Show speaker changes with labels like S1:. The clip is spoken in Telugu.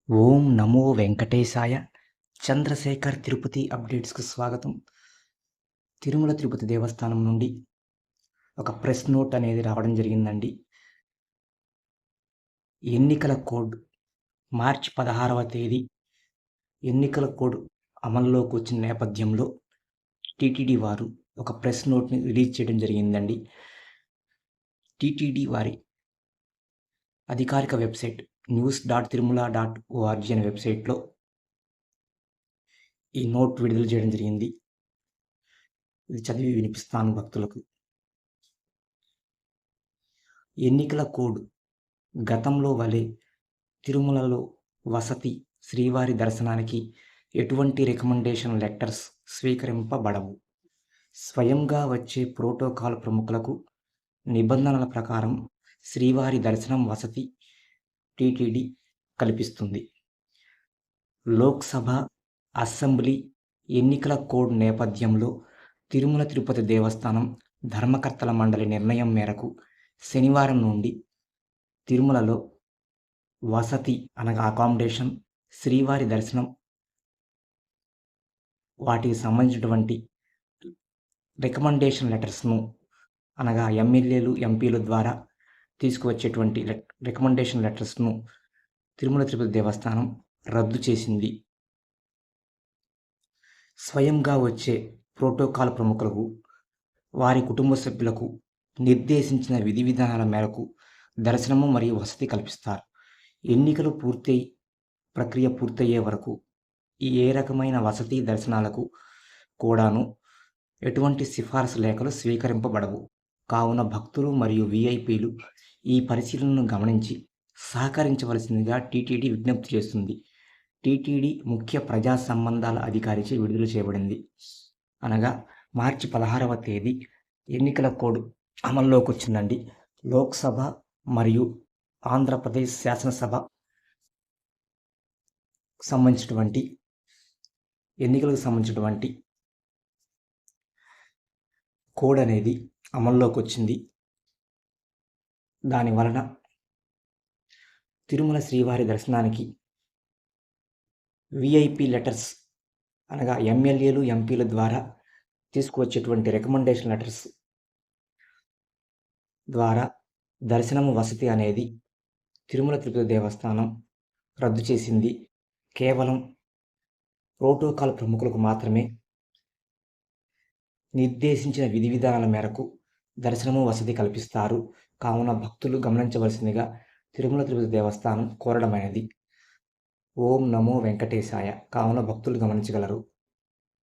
S1: ఓం నమో వెంకటేశాయ. చంద్రశేఖర్ తిరుపతి అప్డేట్స్‌కు స్వాగతం. తిరుమల తిరుపతి దేవస్థానం నుండి ఒక ప్రెస్ నోట్ అనేది రావడం జరిగిందండి. ఎన్నికల కోడ్ మార్చి 16వ తేదీ ఎన్నికల కోడ్ అమల్లోకి వచ్చిన నేపథ్యంలో టీటీడీ వారు ఒక ప్రెస్ నోట్‌ని రిలీజ్ చేయడం జరిగిందండి. టీటీడీ వారి అధికారిక వెబ్‌సైట్ news.tirumala.org అనే వెబ్‌సైట్‌లో ఈ నోట్ విడుదల చేయడం జరిగింది. ఇది చదివి వినిపిస్తాను భక్తులకు. ఎన్నికల కోడ్ గతంలో వలె తిరుమలలో వసతి, శ్రీవారి దర్శనానికి ఎటువంటి రికమెండేషన్ లెటర్స్ స్వీకరింపబడవు. స్వయంగా వచ్చే ప్రోటోకాల్ ప్రముఖులకు నిబంధనల ప్రకారం శ్రీవారి దర్శనం, వసతి టీటీడీ కల్పిస్తుంది. లోక్సభ, అసెంబ్లీ ఎన్నికల కోడ్ నేపథ్యంలో తిరుమల తిరుపతి దేవస్థానం ధర్మకర్తల మండలి నిర్ణయం మేరకు శనివారం నుండి తిరుమలలో వసతి అనగా అకామిడేషన్, శ్రీవారి దర్శనం వాటికి సంబంధించినటువంటి రికమెండేషన్ లెటర్స్‌ను అనగా ఎమ్మెల్యేలు, ఎంపీల ద్వారా తీసుకువచ్చేటువంటి రికమెండేషన్ లెటర్స్‌ను తిరుమల తిరుపతి దేవస్థానం రద్దు చేసింది. స్వయంగా వచ్చే ప్రోటోకాల్ ప్రముఖులకు, వారి కుటుంబ సభ్యులకు నిర్దేశించిన విధి విధానాల మేరకు దర్శనము మరియు వసతి కల్పిస్తారు. ఎన్నికలు ప్రక్రియ పూర్తయ్యే వరకు ఏ రకమైన వసతి, దర్శనాలకు కూడాను ఎటువంటి సిఫారసు లేఖలు స్వీకరింపబడవు. కావున భక్తులు మరియు వీఐపీలు ఈ పరిశీలనను గమనించి సహకరించవలసిందిగా టీటీడీ విజ్ఞప్తి చేస్తుంది. టీటీడీ ముఖ్య ప్రజా సంబంధాల అధికారిచే విడుదల చేయబడింది. అనగా మార్చి 16వ తేదీ ఎన్నికల కోడ్ అమల్లోకి వచ్చిందండి. లోక్సభ మరియు ఆంధ్రప్రదేశ్ శాసనసభ సంబంధించినటువంటి ఎన్నికలకు సంబంధించినటువంటి కోడ్ అనేది అమల్లోకి వచ్చింది. దాని వలన తిరుమల శ్రీవారి దర్శనానికి వీఐపీ లెటర్స్ అనగా ఎమ్మెల్యేలు, ఎంపీల ద్వారా తీసుకువచ్చేటువంటి రికమెండేషన్ లెటర్స్ ద్వారా దర్శనము, వసతి అనేది తిరుమల తిరుపతి దేవస్థానం రద్దు చేసింది. కేవలం ప్రోటోకాల్ ప్రముఖులకు మాత్రమే నిర్దేశించిన విధి విధానాల మేరకు దర్శనము, వసతి కల్పిస్తారు. కావున భక్తులు గమనించవలసిందిగా తిరుమల తిరుపతి దేవస్థానం కోరడమైనది. ఓం నమో వెంకటేశాయ. కావున భక్తులు గమనించగలరు.